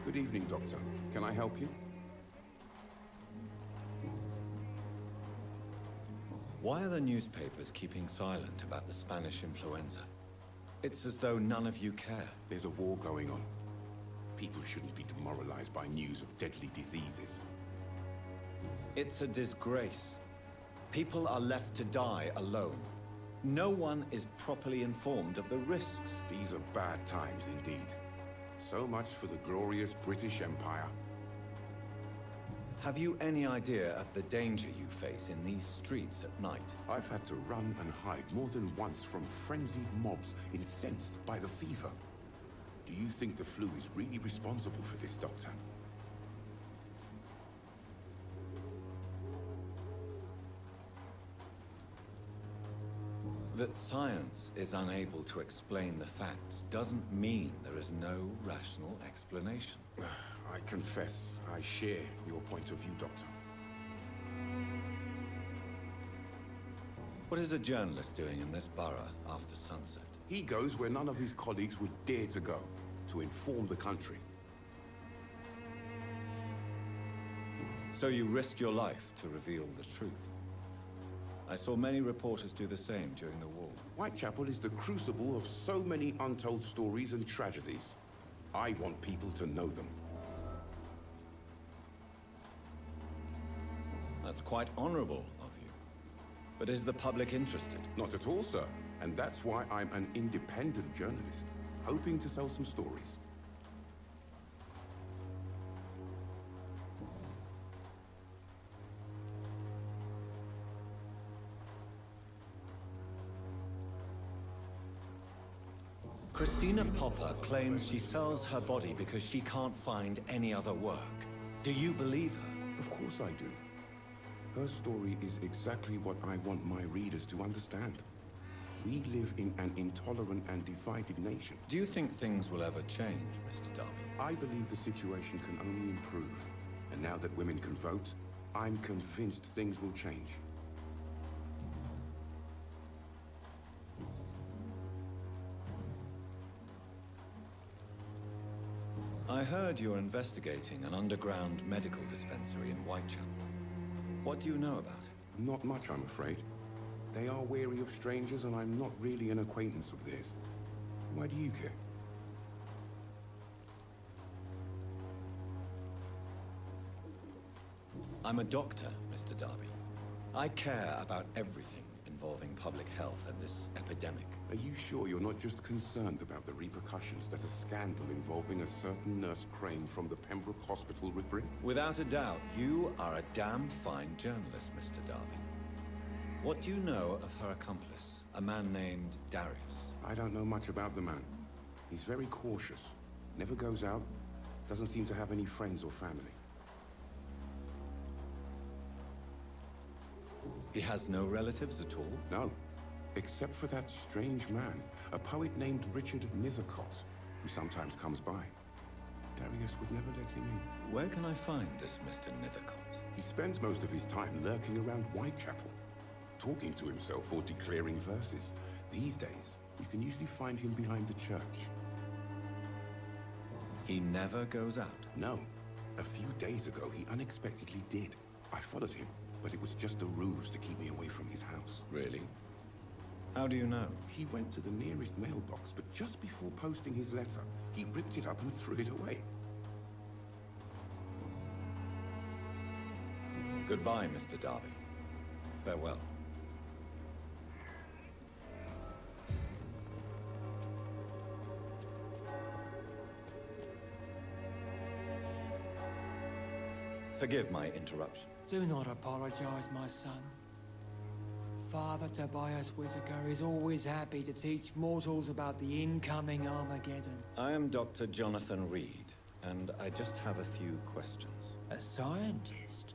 Good evening, Doctor. Can I help you? Why are the newspapers keeping silent about the Spanish influenza? It's as though none of you care. There's a war going on. People shouldn't be demoralized by news of deadly diseases. It's a disgrace. People are left to die alone. No one is properly informed of the risks. These are bad times indeed. So much for the glorious British Empire. Have you any idea of the danger you face in these streets at night? I've had to run and hide more than once from frenzied mobs incensed by the fever. Do you think the flu is really responsible for this, Doctor? That science is unable to explain the facts doesn't mean there is no rational explanation. I confess, I share your point of view, Doctor. What is a journalist doing in this borough after sunset? He goes where none of his colleagues would dare to go, to inform the country. So you risk your life to reveal the truth. I saw many reporters do the same during the war. Whitechapel is the crucible of so many untold stories and tragedies. I want people to know them. That's quite honorable of you. But is the public interested? Not at all, sir. And that's why I'm an independent journalist, hoping to sell some stories. Christina Popper claims she sells her body because she can't find any other work. Do you believe her? Of course I do. Her story is exactly what I want my readers to understand. We live in an intolerant and divided nation. Do you think things will ever change, Mr. Darby? I believe the situation can only improve. And now that women can vote, I'm convinced things will change. I heard you're investigating an underground medical dispensary in Whitechapel. What do you know about it? Not much, I'm afraid. They are wary of strangers, and I'm not really an acquaintance of theirs. Why do you care? I'm a doctor, Mr. Darby. I care about everything involving public health and this epidemic. Are you sure you're not just concerned about the repercussions that a scandal involving a certain Nurse Crane from the Pembroke Hospital would bring? Without a doubt, you are a damn fine journalist, Mr. Darby. What do you know of her accomplice, a man named Darius? I don't know much about the man. He's very cautious, never goes out, doesn't seem to have any friends or family. He has no relatives at all? No, except for that strange man, a poet named Richard Nethercott, who sometimes comes by. Darius would never let him in. Where can I find this Mr. Nethercott? He spends most of his time lurking around Whitechapel, talking to himself or declaring verses. These days, you can usually find him behind the church. He never goes out? No. A few days ago, he unexpectedly did. I followed him, but it was just a ruse to keep me away from his house. Really? How do you know? He went to the nearest mailbox, but just before posting his letter, he ripped it up and threw it away. Goodbye, Mr. Darby. Farewell. Forgive my interruption. Do not apologize, my son. Father Tobias Whitaker is always happy to teach mortals about the incoming Armageddon. I am Dr. Jonathan Reed, and I just have a few questions. A scientist?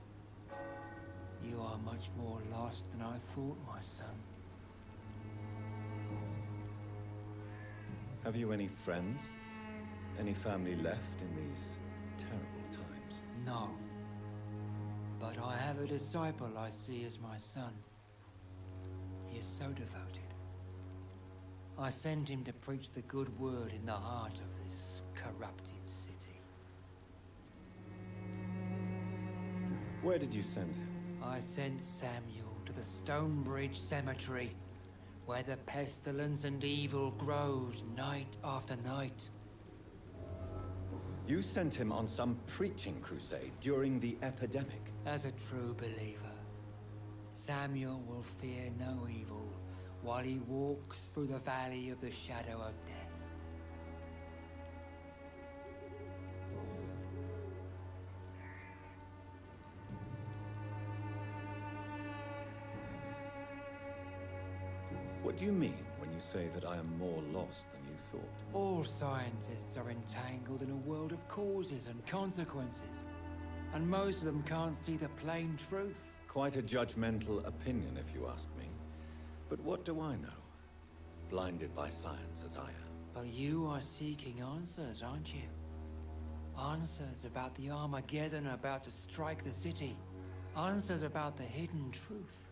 You are much more lost than I thought, my son. Have you any friends? Any family left in these terrible times? No. But I have a disciple I see as my son. He is so devoted. I send him to preach the good word in the heart of this corrupted city. Where did you send him? I sent Samuel to the Stonebridge Cemetery, where the pestilence and evil grows night after night. You sent him on some preaching crusade during the epidemic. As a true believer, Samuel will fear no evil while he walks through the valley of the shadow of death. What do you mean when you say that I am more lost than you thought? All scientists are entangled in a world of causes and consequences, and most of them can't see the plain truth. Quite a judgmental opinion, if you ask me. But what do I know? Blinded by science as I am. But you are seeking answers, aren't you? Answers about the Armageddon about to strike the city. Answers about the hidden truth.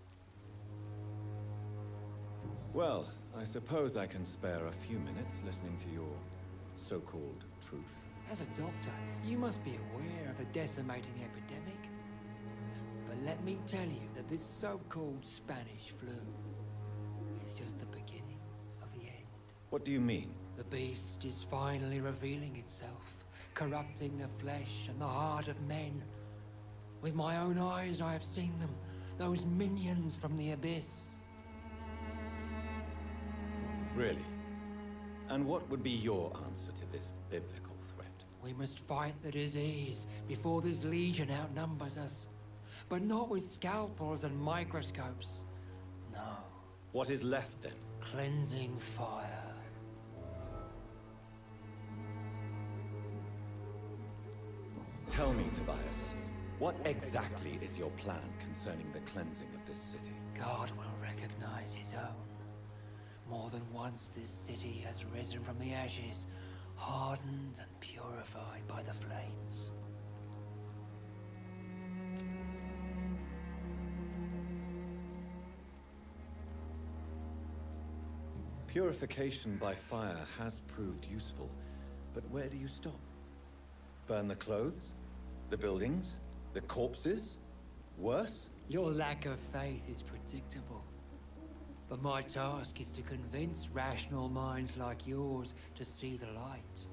Well, I suppose I can spare a few minutes listening to your so-called truth. As a doctor, you must be aware of the decimating epidemic. But let me tell you that this so-called Spanish flu is just the beginning of the end. What do you mean? The beast is finally revealing itself, corrupting the flesh and the heart of men. With my own eyes I have seen them, those minions from the abyss. Really? And what would be your answer to this biblical threat? We must fight the disease before this legion outnumbers us. But not with scalpels and microscopes. No. What is left then? Cleansing fire. Tell me, Tobias, what exactly is your plan concerning the cleansing of this city? God will recognize his own. More than once this city has risen from the ashes, hardened and purified by the flames. Purification by fire has proved useful, but where do you stop? Burn the clothes? The buildings? The corpses? Worse? Your lack of faith is predictable. But my task is to convince rational minds like yours to see the light.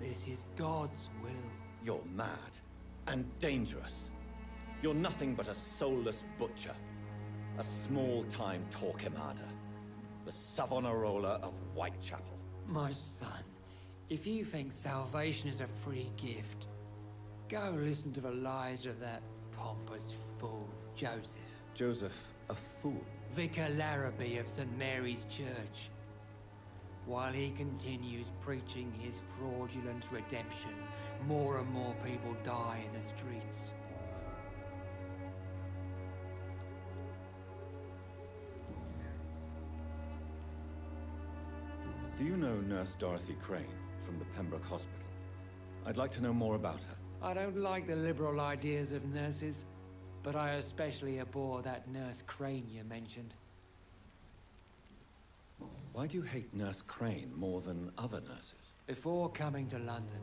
This is God's will. You're mad and dangerous. You're nothing but a soulless butcher. A small-time Torquemada. The Savonarola of Whitechapel. My son, if you think salvation is a free gift, go listen to the lies of that pompous fool, Joseph. Joseph, a fool? Vicar Larrabee of St. Mary's Church. While he continues preaching his fraudulent redemption, more and more people die in the streets. Do you know Nurse Dorothy Crane from the Pembroke Hospital? I'd like to know more about her. I don't like the liberal ideas of nurses, but I especially abhor that Nurse Crane you mentioned. Why do you hate Nurse Crane more than other nurses? Before coming to London,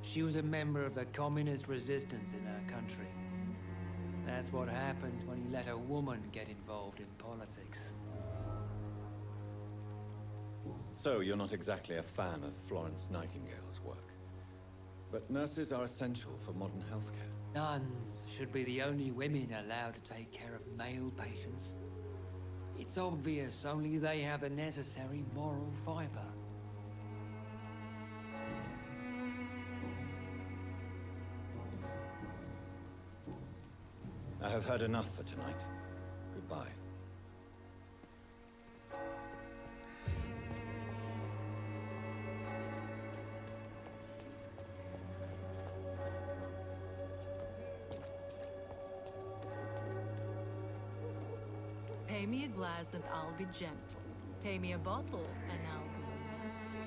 she was a member of the communist resistance in her country. That's what happens when you let a woman get involved in politics. So you're not exactly a fan of Florence Nightingale's work. But nurses are essential for modern healthcare. Nuns should be the only women allowed to take care of male patients. It's obvious only they have the necessary moral fiber. I have heard enough for tonight. Goodbye. Pay me a glass and I'll be gentle. Pay me a bottle and I'll be nasty.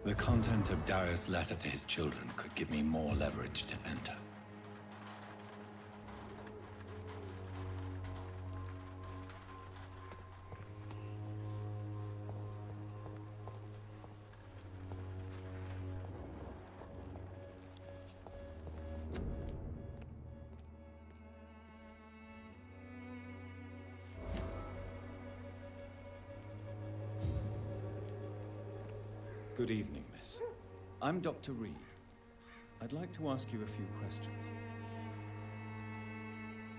The content of Darius' letter to his children could give me more leverage to enter. Good evening, miss. I'm Dr. Reed. I'd like to ask you a few questions.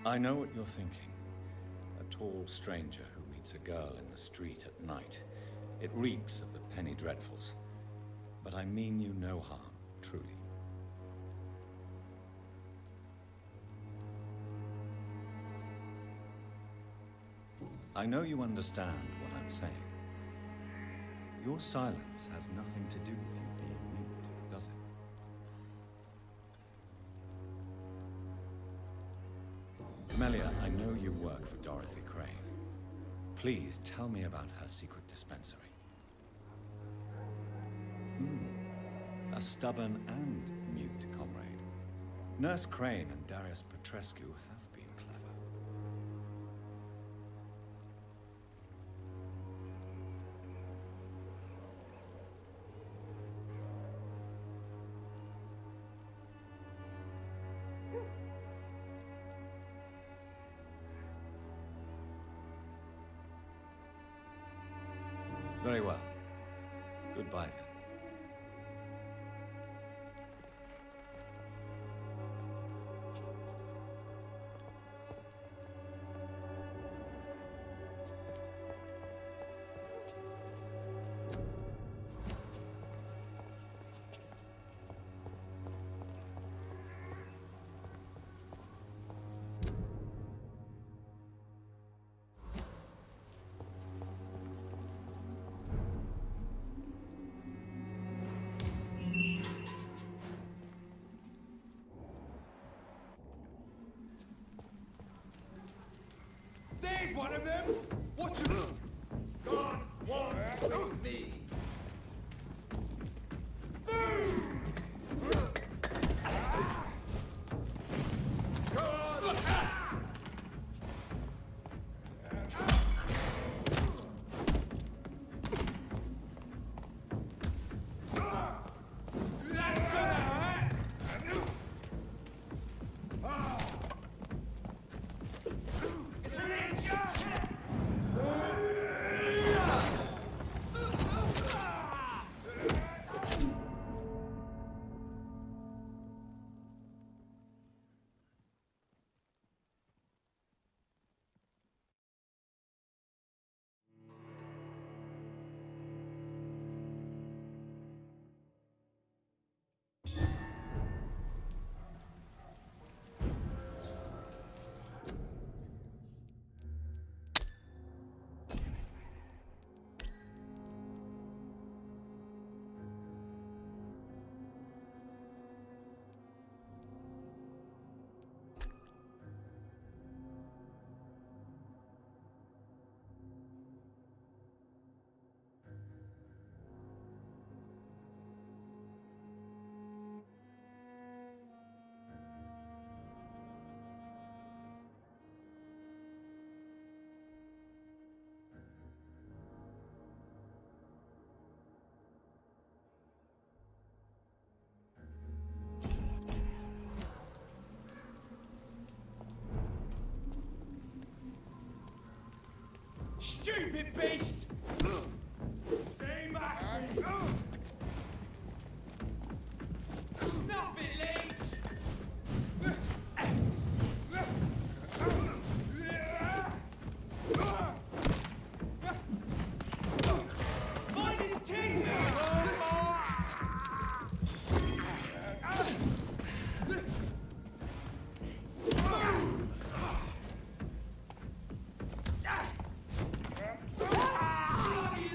I know what you're thinking. A tall stranger who meets a girl in the street at night. It reeks of the penny dreadfuls. But I mean you no harm, truly. I know you understand what I'm saying. Your silence has nothing to do with you being mute, does it? Melia, I know you work for Dorothy Crane. Please tell me about her secret dispensary. A stubborn and mute comrade. Nurse Crane and Darius Petrescu have been clever. Very well. Goodbye then. There's one of them! Watch him! God wants me! Stupid beast! Stay back! Snuff it, Leech! Find his teeth! Bloody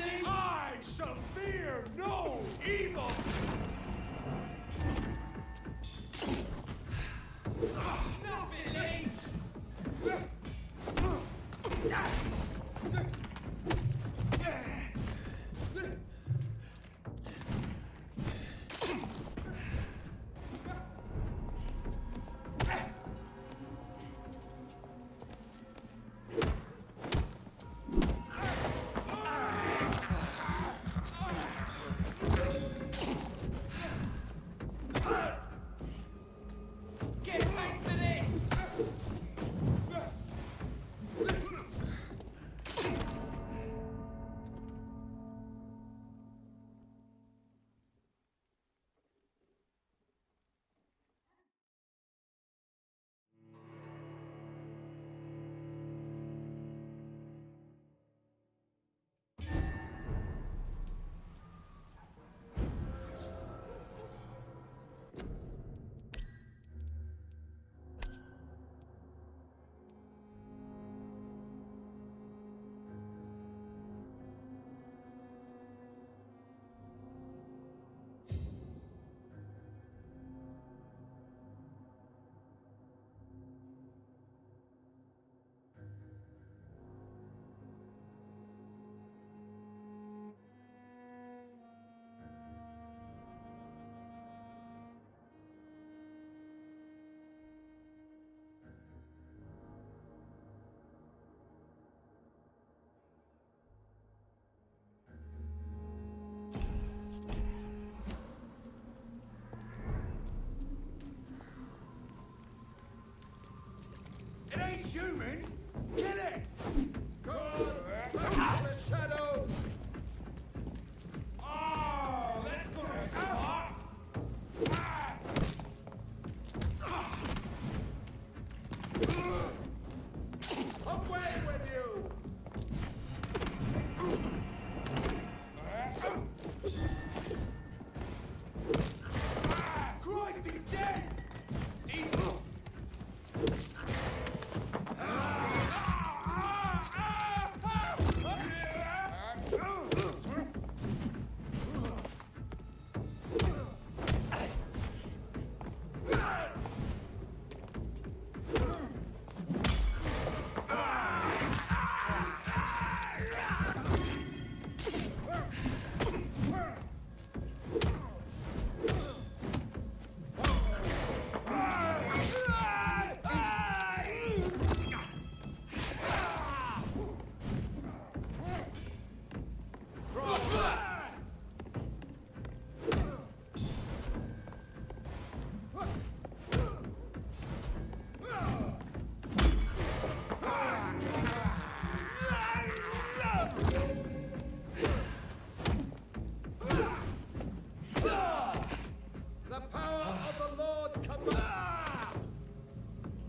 The power of the Lord command.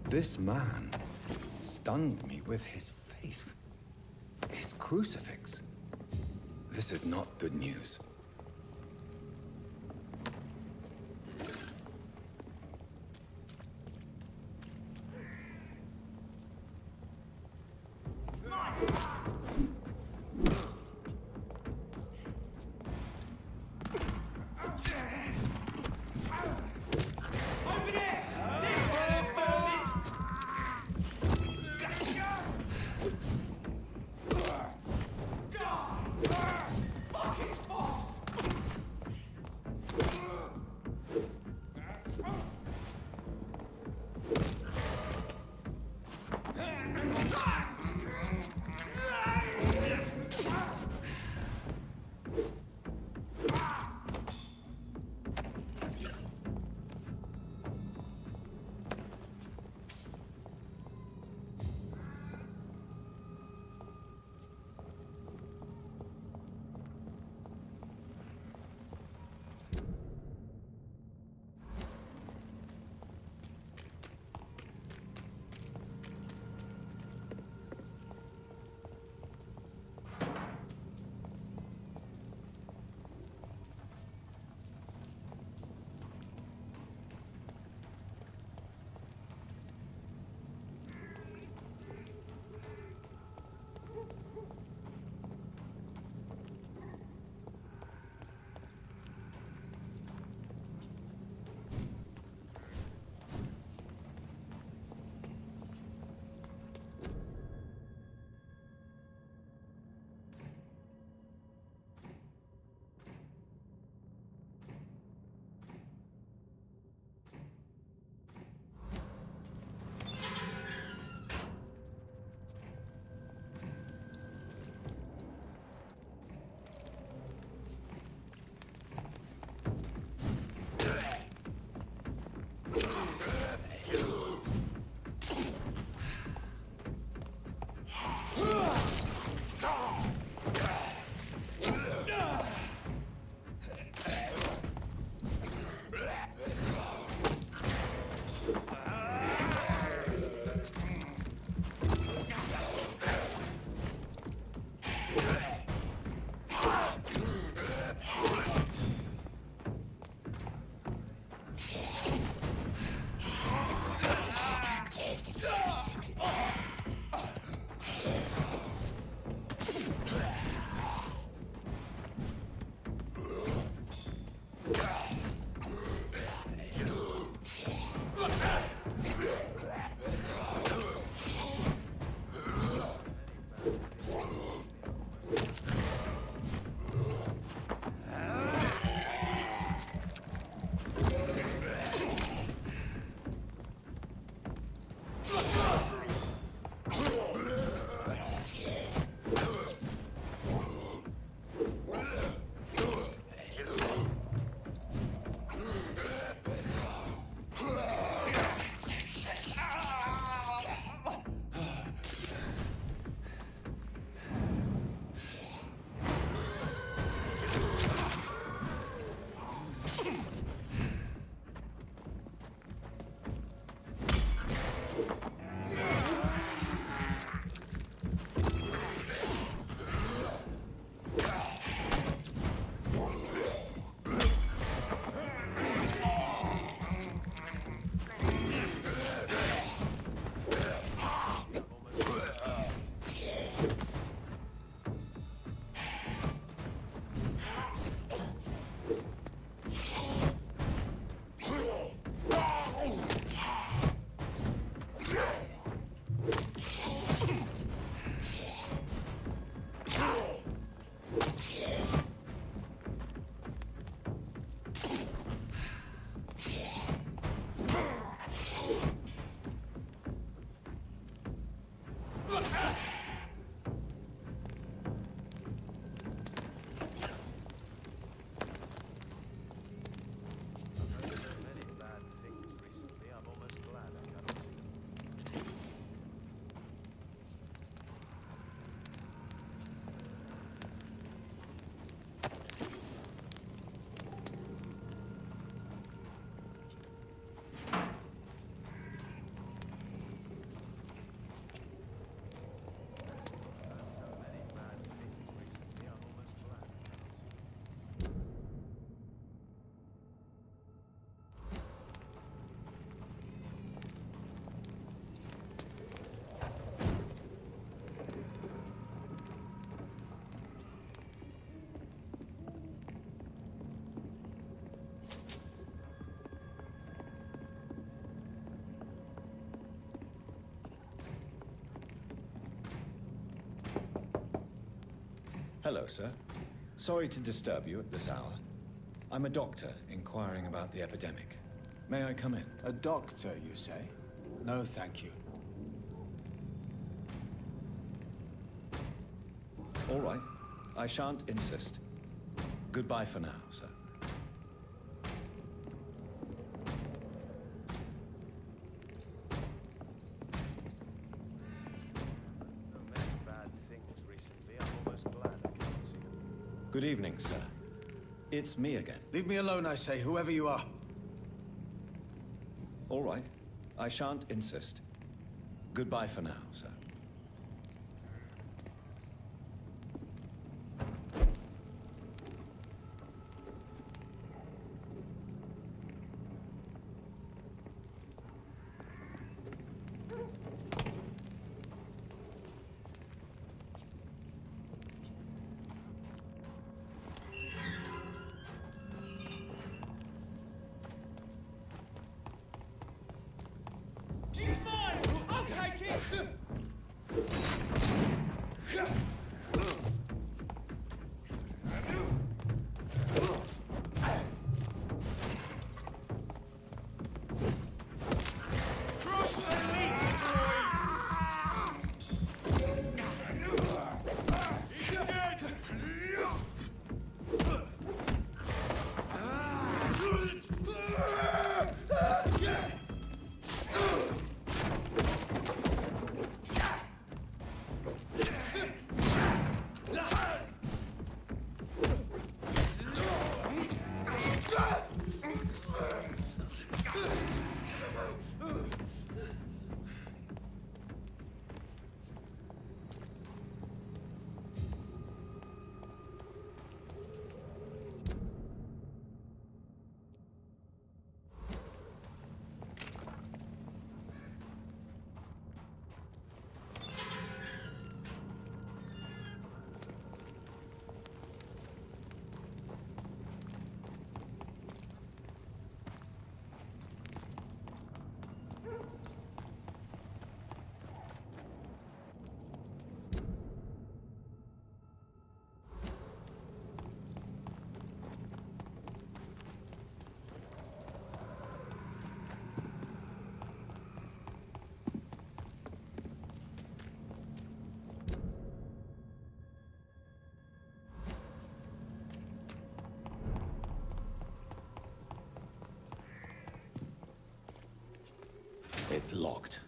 This man stunned me with his faith. His crucifix. This is not good news. Fuck his boss! Hello, sir. Sorry to disturb you at this hour. I'm a doctor inquiring about the epidemic. May I come in? A doctor, you say? No, thank you. All right. I shan't insist. Goodbye for now, sir. Many bad things recently. I'm almost glad I can't see them. Good evening, sir. It's me again. Leave me alone, I say, whoever you are. All right. I shan't insist. Goodbye for now, sir. He's mine! I'll take it! Crush the leech, boys! He's dead! It's locked.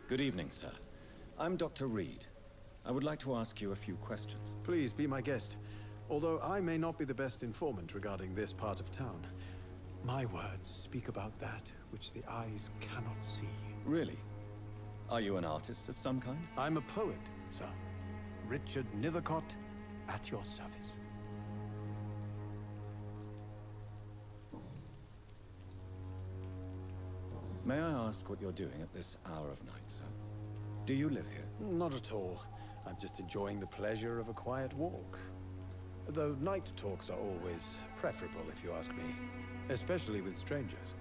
Good evening, sir. I'm Dr. Reed. I would like to ask you a few questions. Please be my guest. Although I may not be the best informant regarding this part of town, my words speak about that which the eyes cannot see. Really? Are you an artist of some kind? I'm a poet, sir. Richard Nethercott, at your service. May I ask what you're doing at this hour of night, sir? Do you live here? Not at all. I'm just enjoying the pleasure of a quiet walk. Though night talks are always preferable, if you ask me. Especially with strangers.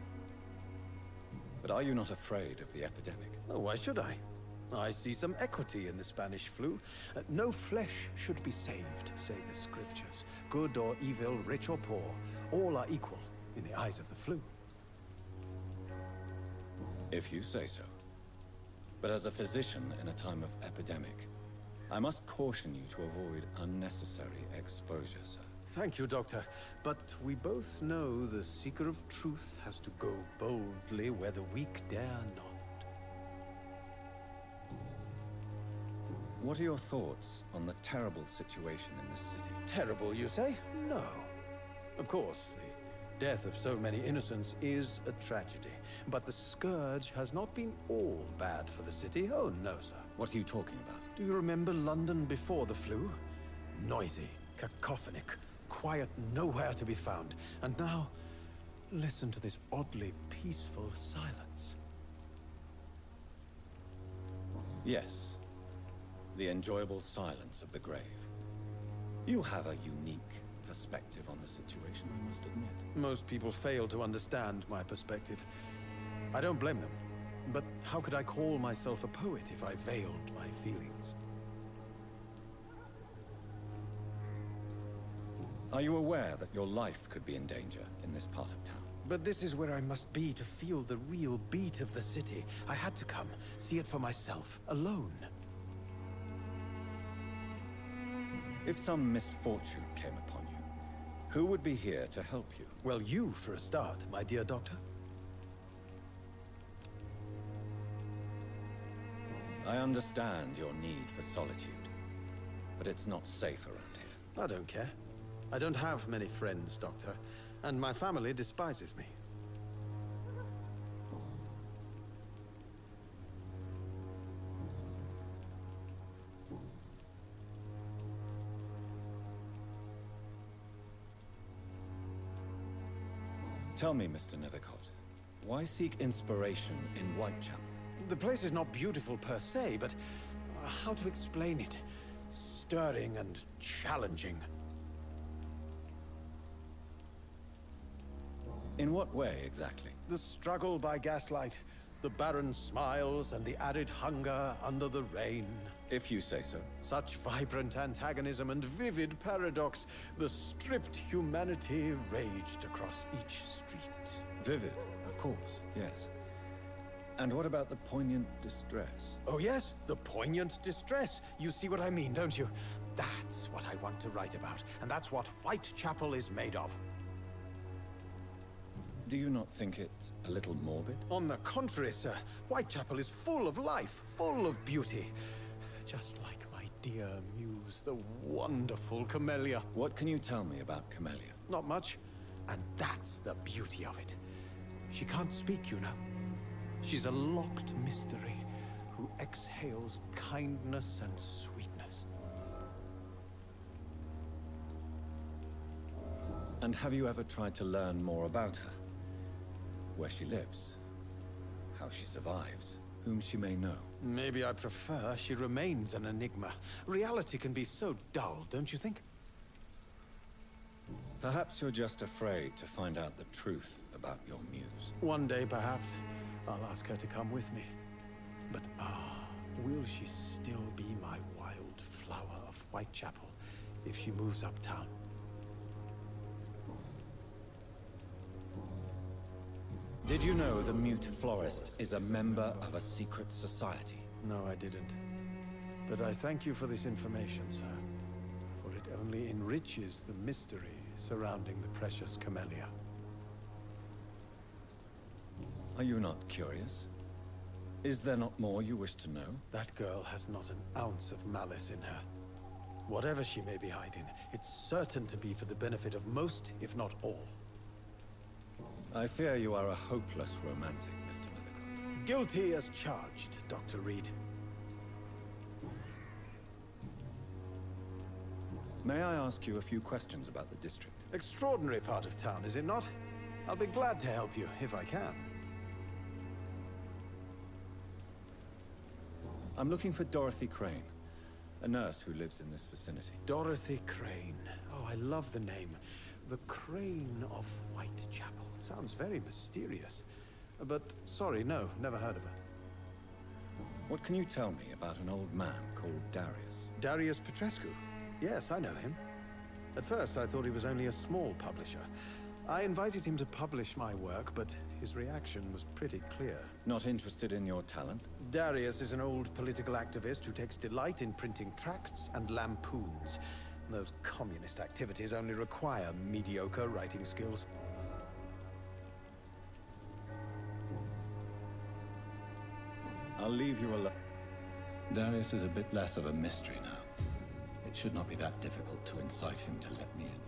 But are you not afraid of the epidemic? Oh, why should I? I see some equity in the Spanish flu. No flesh should be saved, say the scriptures. Good or evil, rich or poor, all are equal in the eyes of the flu. If you say so. But as a physician in a time of epidemic, I must caution you to avoid unnecessary exposure, sir. Thank you, Doctor. But we both know the seeker of truth has to go boldly where the weak dare not. What are your thoughts on the terrible situation in this city? Terrible, you say? No. Of course, the death of so many innocents is a tragedy. But the scourge has not been all bad for the city. Oh, no, sir. What are you talking about? Do you remember London before the flu? Noisy, cacophonic, quiet nowhere to be found. And now, listen to this oddly peaceful silence. Yes. The enjoyable silence of the grave. You have a unique perspective on the situation, I must admit. Most people fail to understand my perspective. I don't blame them. But how could I call myself a poet if I veiled my feelings? Are you aware that your life could be in danger in this part of town? But this is where I must be to feel the real beat of the city. I had to come, see it for myself, alone. If some misfortune came upon you, who would be here to help you? Well, you for a start, my dear doctor. I understand your need for solitude, but it's not safe around here. I don't care. I don't have many friends, Doctor, and my family despises me. Tell me, Mr. Nethercott, why seek inspiration in Whitechapel? The place is not beautiful per se, but how to explain it? Stirring and challenging. In what way, exactly? The struggle by gaslight, the barren smiles and the added hunger under the rain. If you say so. Such vibrant antagonism and vivid paradox. The stripped humanity raged across each street. Vivid, of course, yes. And what about the poignant distress? Oh yes, the poignant distress. You see what I mean, don't you? That's what I want to write about, and that's what Whitechapel is made of. Do you not think it a little morbid? On the contrary, sir. Whitechapel is full of life, full of beauty. Just like my dear muse, the wonderful Camellia. What can you tell me about Camellia? Not much, and that's the beauty of it. She can't speak, you know. She's a locked mystery who exhales kindness and sweetness. And have you ever tried to learn more about her? Where she lives, how she survives, whom she may know? Maybe I prefer she remains an enigma. Reality can be so dull, don't you think? Perhaps you're just afraid to find out the truth about your muse. One day, perhaps, I'll ask her to come with me. But will she still be my wild flower of Whitechapel if she moves uptown? Did you know the mute florist is a member of a secret society? No, I didn't. But I thank you for this information, sir. For it only enriches the mystery surrounding the precious Camellia. Are you not curious? Is there not more you wish to know? That girl has not an ounce of malice in her. Whatever she may be hiding, it's certain to be for the benefit of most, if not all. I fear you are a hopeless romantic, Mr. Nethercott. Guilty as charged, Dr. Reed. May I ask you a few questions about the district? Extraordinary part of town, is it not? I'll be glad to help you, if I can. I'm looking for Dorothy Crane, a nurse who lives in this vicinity. Dorothy Crane. Oh, I love the name. The Crane of Whitechapel. Sounds very mysterious. But, sorry, no, never heard of her. What can you tell me about an old man called Darius? Darius Petrescu? Yes, I know him. At first, I thought he was only a small publisher. I invited him to publish my work, but his reaction was pretty clear. Not interested in your talent? Darius is an old political activist who takes delight in printing tracts and lampoons. Those communist activities only require mediocre writing skills. I'll leave you alone. Darius is a bit less of a mystery now. It should not be that difficult to incite him to let me in.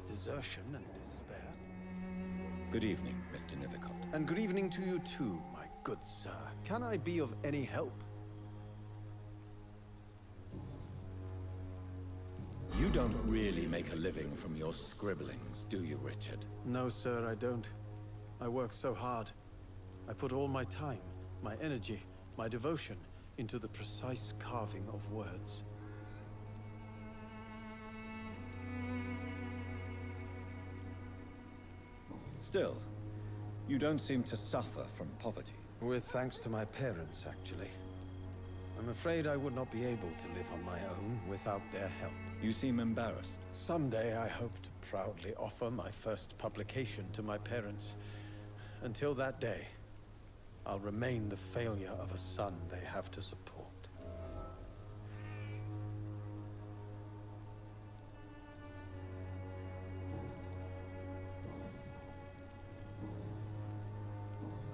Desertion and despair. Good evening, Mr. Nethercott. And good evening to you too, my good sir. Can I be of any help? You don't really make a living from your scribblings, do you, Richard? No, sir, I don't. I work so hard. I put all my time, my energy, my devotion into the precise carving of words. Still, you don't seem to suffer from poverty. With thanks to my parents, actually. I'm afraid I would not be able to live on my own without their help. You seem embarrassed. Someday I hope to proudly offer my first publication to my parents. Until that day, I'll remain the failure of a son they have to support.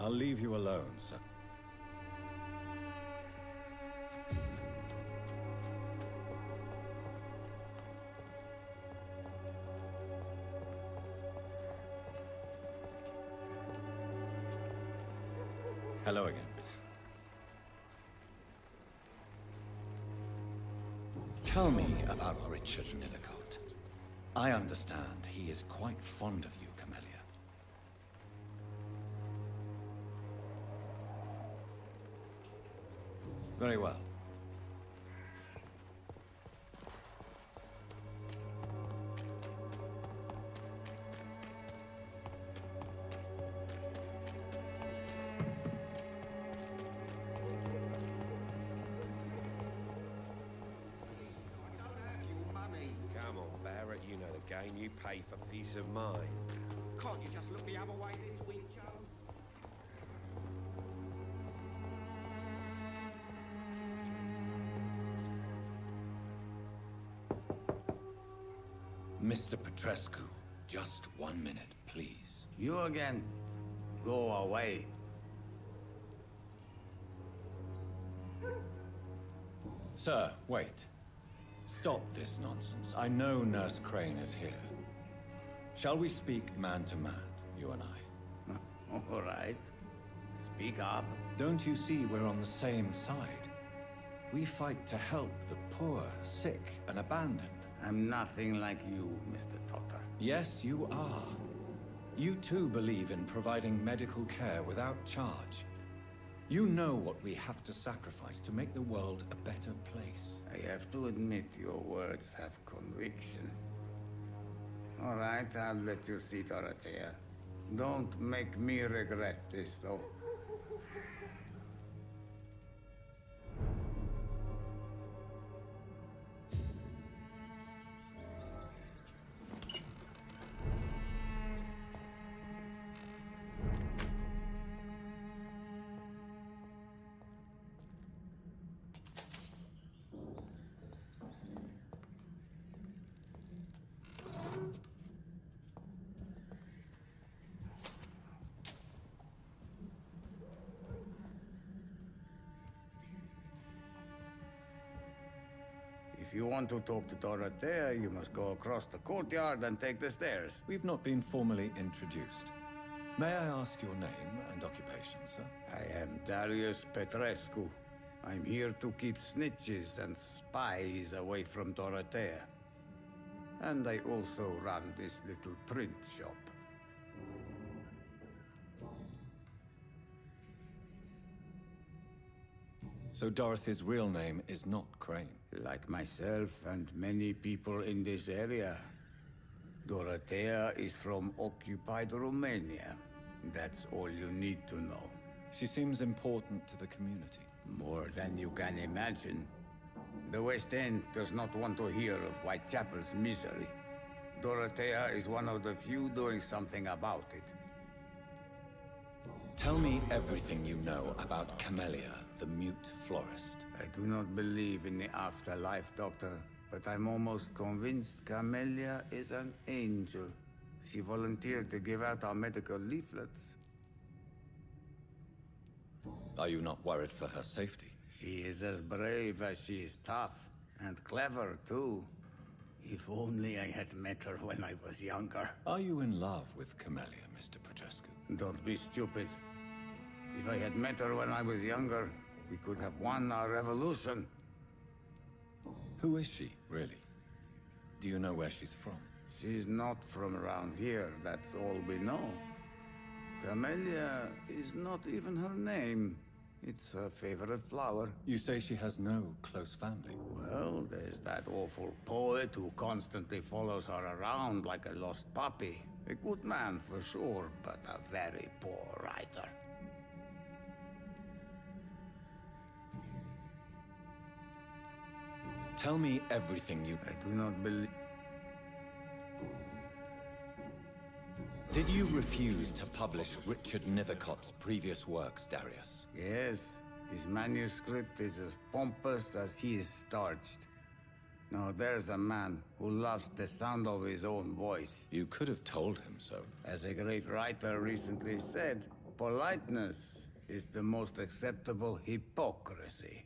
I'll leave you alone, sir. Hello again, miss. Tell me about Richard Nethercott. I understand he is quite fond of you, Camellia. Very well. Come on, Barrett, you know the game. You pay for peace of mind. Can't you just look the other way this week, Joe? Mr. Petrescu, just 1 minute, please. You again. Go away. Sir, wait. Stop this nonsense. I know Nurse Crane is here. Shall we speak man to man, you and I? All right. Speak up. Don't you see we're on the same side? We fight to help the poor, sick, and abandoned. I'm nothing like you, Mr. Doctor. Yes, you are. You too believe in providing medical care without charge. You know what we have to sacrifice to make the world a better place. I have to admit your words have conviction. All right, I'll let you see Dorothea. Don't make me regret this, though. If you want to talk to Dorothea, you must go across the courtyard and take the stairs. We've not been formally introduced. May I ask your name and occupation, sir? I am Darius Petrescu. I'm here to keep snitches and spies away from Dorothea. And I also run this little print shop. So Dorothy's real name is not Crane. Like myself and many people in this area, Dorothea is from occupied Romania. That's all you need to know. She seems important to the community. More than you can imagine. The West End does not want to hear of Whitechapel's misery. Dorothea is one of the few doing something about it. Tell me everything you know about Camellia, the mute florist. I do not believe in the afterlife, Doctor, but I'm almost convinced Camellia is an angel. She volunteered to give out our medical leaflets. Are you not worried for her safety? She is as brave as she is tough, and clever, too. If only I had met her when I was younger. Are you in love with Camellia, Mr. Petrescu? Don't be stupid. If I had met her when I was younger, we could have won our revolution. Who is she, really? Do you know where she's from? She's not from around here, that's all we know. Camellia is not even her name. It's her favorite flower. You say she has no close family? Well, there's that awful poet who constantly follows her around like a lost puppy. A good man for sure, but a very poor writer. Tell me everything you... I do not believe... Did you refuse to publish Richard Nethercott's previous works, Darius? Yes, his manuscript is as pompous as he is starched. Now there's a man who loves the sound of his own voice. You could have told him so. As a great writer recently said, politeness is the most acceptable hypocrisy.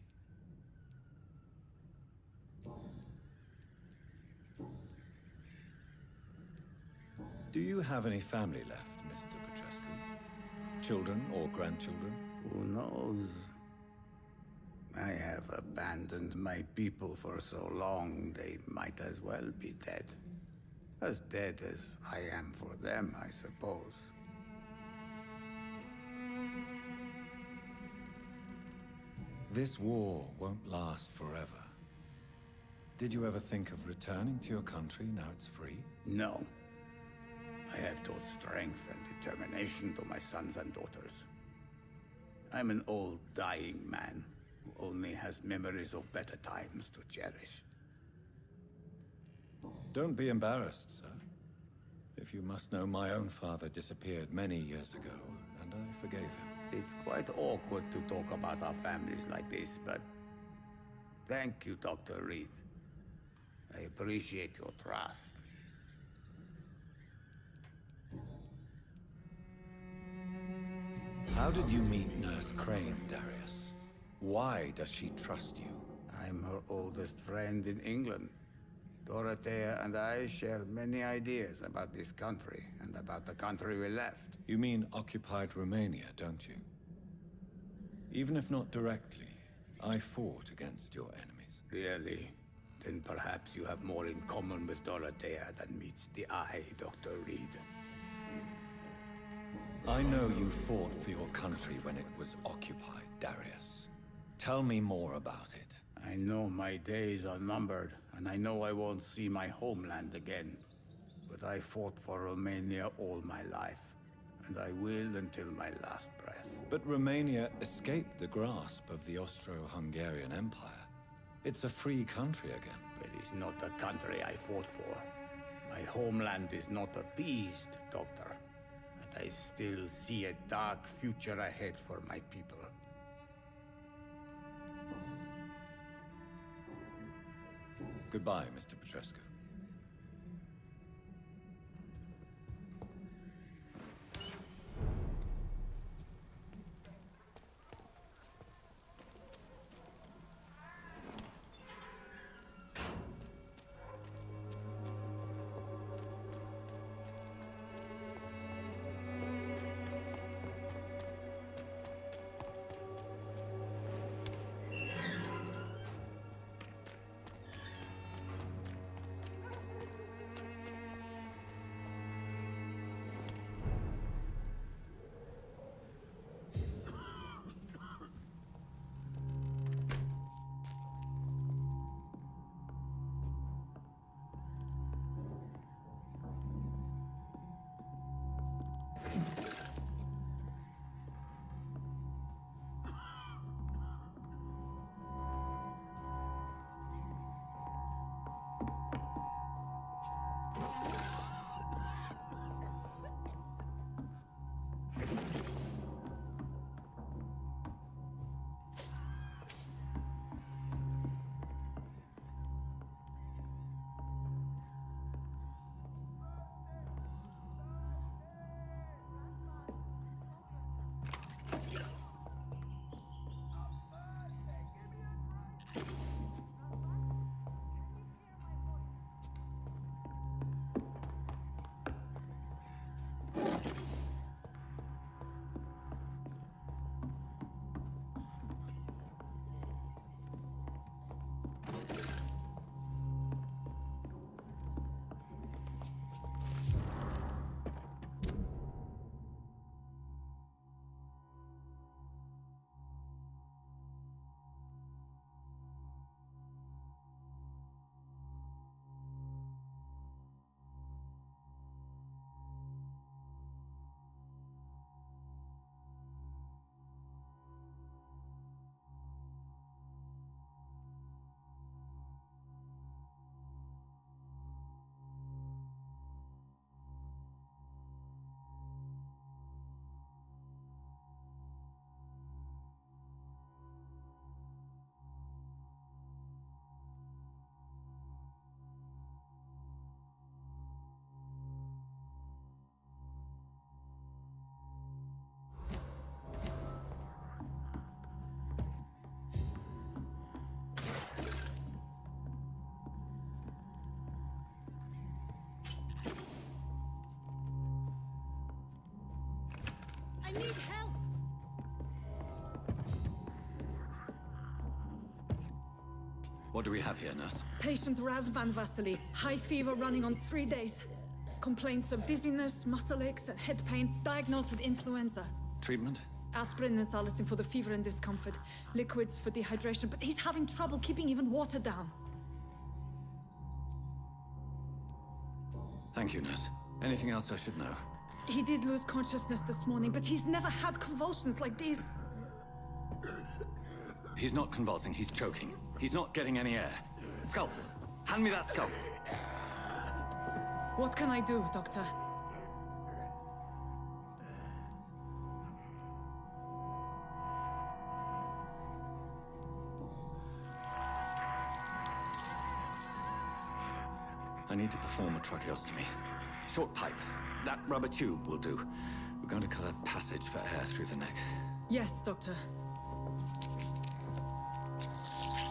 Do you have any family left, Mr. Petrescu? Children or grandchildren? Who knows? I have abandoned my people for so long, they might as well be dead. As dead as I am for them, I suppose. This war won't last forever. Did you ever think of returning to your country now it's free? No. I have taught strength and determination to my sons and daughters. I'm an old, dying man who only has memories of better times to cherish. Don't be embarrassed, sir. If you must know, my own father disappeared many years ago, and I forgave him. It's quite awkward to talk about our families like this, but... Thank you, Dr. Reed. I appreciate your trust. How did you meet Nurse Crane, Darius? Why does she trust you? I'm her oldest friend in England. Dorothea and I share many ideas about this country and about the country we left. You mean occupied Romania, don't you? Even if not directly, I fought against your enemies. Really? Then perhaps you have more in common with Dorothea than meets the eye, Dr. Reed. I know you fought for your country when it was occupied, Darius. Tell me more about it. I know my days are numbered, and I know I won't see my homeland again. But I fought for Romania all my life, and I will until my last breath. But Romania escaped the grasp of the Austro-Hungarian Empire. It's a free country again. It is not the country I fought for. My homeland is not appeased, Doctor. And I still see a dark future ahead for my people. Goodbye, Mr. Petrescu. I need help! What do we have here, nurse? Patient Razvan Vasily. High fever running on 3 days. Complaints of dizziness, muscle aches, and head pain. Diagnosed with influenza. Treatment? Aspirin and salicin for the fever and discomfort. Liquids for dehydration, but he's having trouble keeping even water down. Thank you, nurse. Anything else I should know? He did lose consciousness this morning, but he's never had convulsions like these. He's not convulsing, he's choking. He's not getting any air. Scalpel! Hand me that scalpel! What can I do, Doctor? I need to perform a tracheostomy. Short pipe. That rubber tube will do. We're going to cut a passage for air through the neck. Yes, Doctor.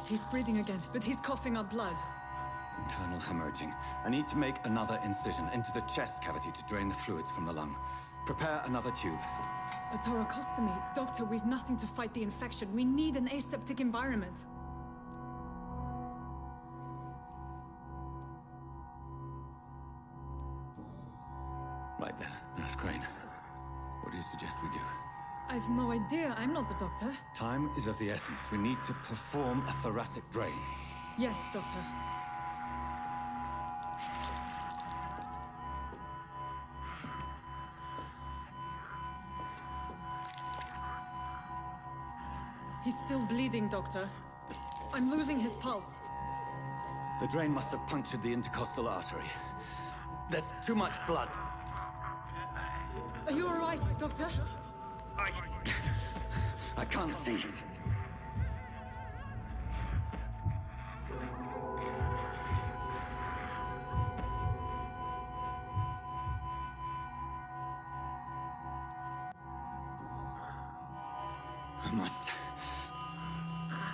He's breathing again, but he's coughing up blood. Internal hemorrhaging. I need to make another incision into the chest cavity to drain the fluids from the lung. Prepare another tube. A thoracostomy? Doctor, we've nothing to fight the infection. We need an aseptic environment. Right then, Nurse Crane. What do you suggest we do? I've no idea. I'm not the doctor. Time is of the essence. We need to perform a thoracic drain. Yes, Doctor. He's still bleeding, Doctor. I'm losing his pulse. The drain must have punctured the intercostal artery. There's too much blood. Are you all right, Doctor? I can't see. I must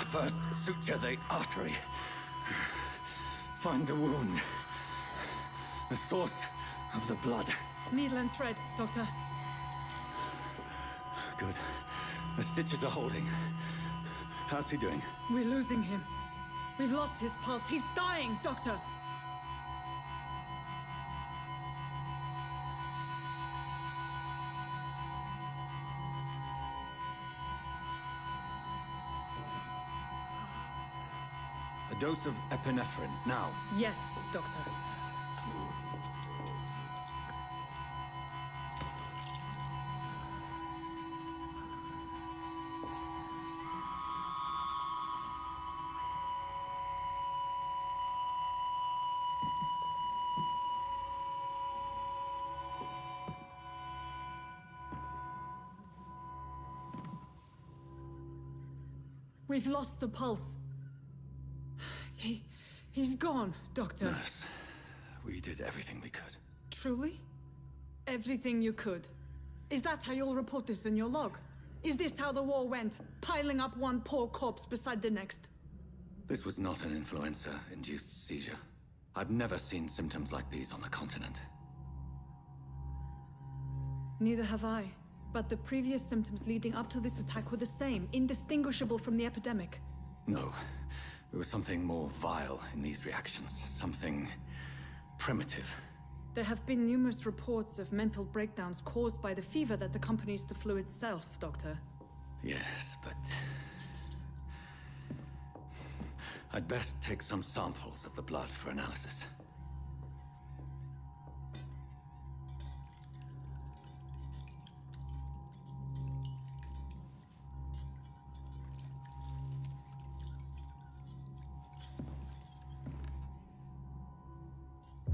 first suture the artery. Find the wound. The source of the blood. Needle and thread, Doctor. Good. The stitches are holding. How's he doing? We're losing him. We've lost his pulse. He's dying, Doctor! A dose of epinephrine, now. Yes, Doctor. We've lost the pulse. He's gone, Doctor. Nurse, we did everything we could. Truly? Everything you could. Is that how you'll report this in your log? Is this how the war went? Piling up one poor corpse beside the next? This was not an influenza-induced seizure. I've never seen symptoms like these on the continent. Neither have I. But the previous symptoms leading up to this attack were the same, indistinguishable from the epidemic. No. There was something more vile in these reactions. Something primitive. There have been numerous reports of mental breakdowns caused by the fever that accompanies the flu itself, Doctor. Yes, but... I'd best take some samples of the blood for analysis.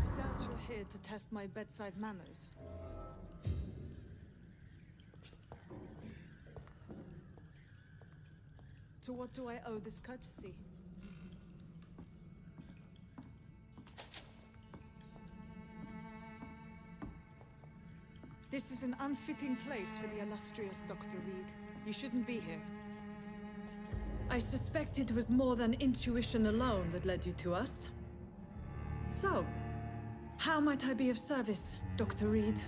I doubt you're here to test my bedside manners. To what do I owe this courtesy? This is an unfitting place for the illustrious Dr. Reed. You shouldn't be here. I suspect it was more than intuition alone that led you to us. So, how might I be of service, Dr. Reed?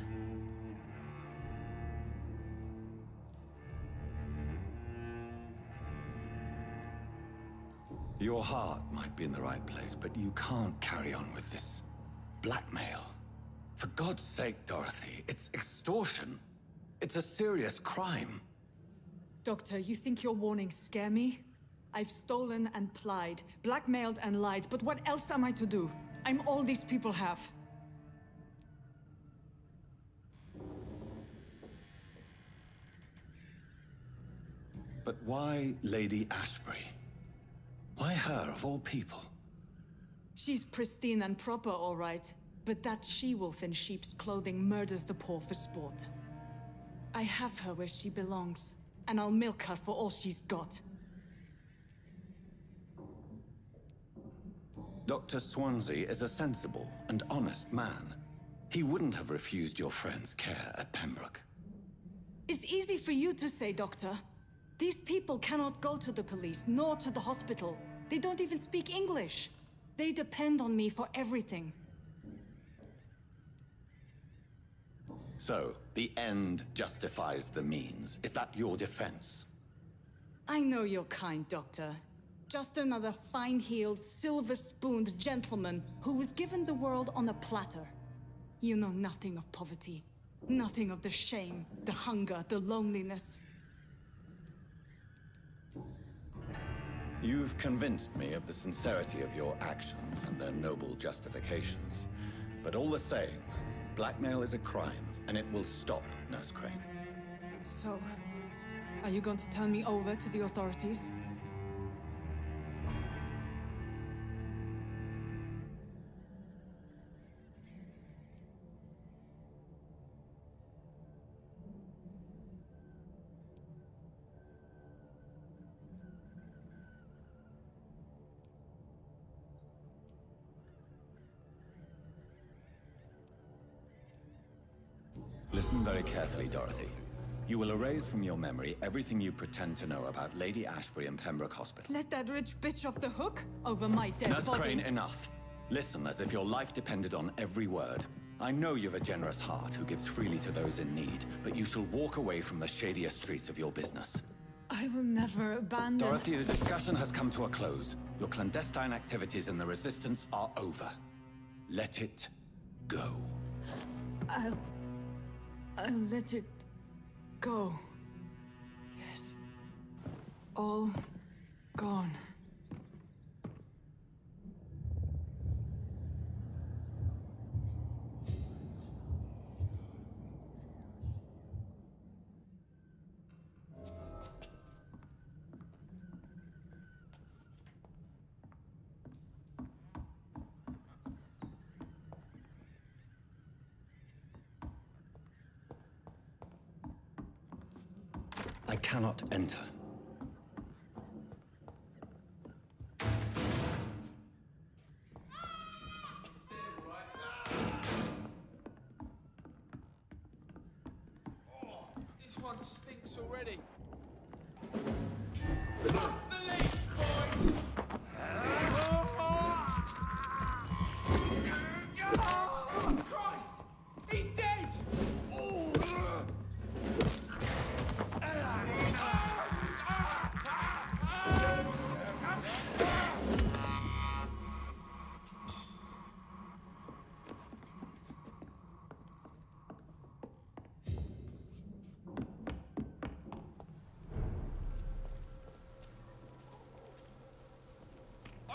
Your heart might be in the right place, but you can't carry on with this blackmail. For God's sake, Dorothy, it's extortion. It's a serious crime. Doctor, you think your warnings scare me? I've stolen and plied, blackmailed and lied, but what else am I to do? I'm all these people have. But why Lady Ashbury? Why her, of all people? She's pristine and proper, all right. But that she-wolf in sheep's clothing murders the poor for sport. I have her where she belongs, and I'll milk her for all she's got. Dr. Swansea is a sensible and honest man. He wouldn't have refused your friend's care at Pembroke. It's easy for you to say, Doctor. These people cannot go to the police, nor to the hospital. They don't even speak English. They depend on me for everything. So, the end justifies the means. Is that your defense? I know you're kind, Doctor. Just another fine-heeled, silver-spooned gentleman who was given the world on a platter. You know nothing of poverty. Nothing of the shame, the hunger, the loneliness. You've convinced me of the sincerity of your actions and their noble justifications. But all the same, blackmail is a crime, and it will stop, Nurse Crane. So, are you going to turn me over to the authorities? Listen very carefully, Dorothy. You will erase from your memory everything you pretend to know about Lady Ashbury and Pembroke Hospital. Let that rich bitch off the hook over my dead Nurse body. Crane, enough. Listen as if your life depended on every word. I know you've a generous heart who gives freely to those in need, but you shall walk away from the shadier streets of your business. I will never abandon... Dorothy, the discussion has come to a close. Your clandestine activities in the Resistance are over. Let it go. I'll let it go. Yes. All gone. I cannot enter. This one stinks already. Lost the leech, boys! Oh, Christ! He's dead!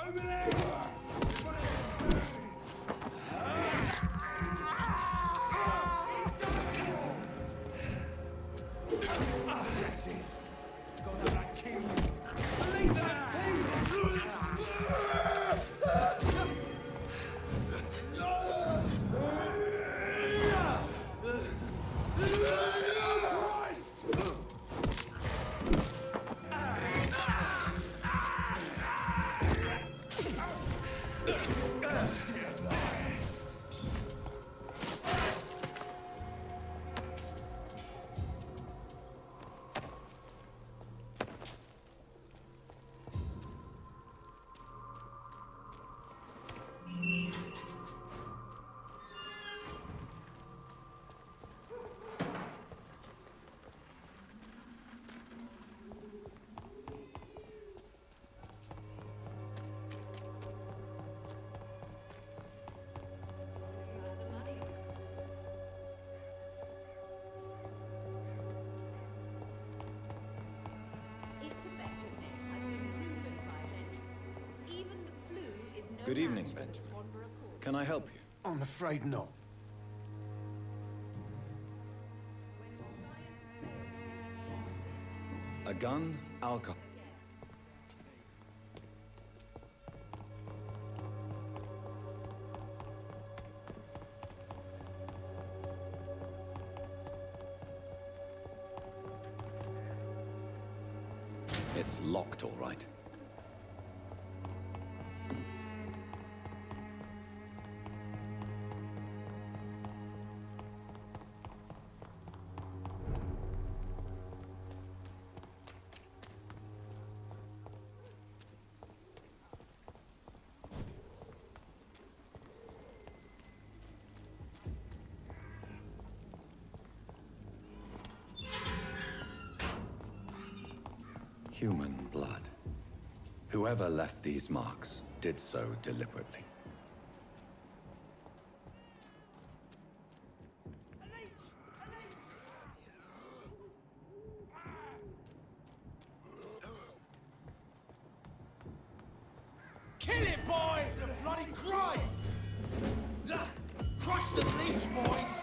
Over there! That's it. Got that king. Leech Christ! Its effectiveness has been proven by many. Even the flu is no Good evening, match for the Benjamin. Swanborough Court. Can I help you? I'm afraid not. A gun, alcohol. It's locked, all right. human blood. Whoever left these marks did so deliberately. Kill it, boys! The bloody crime! Crush the leech, boys!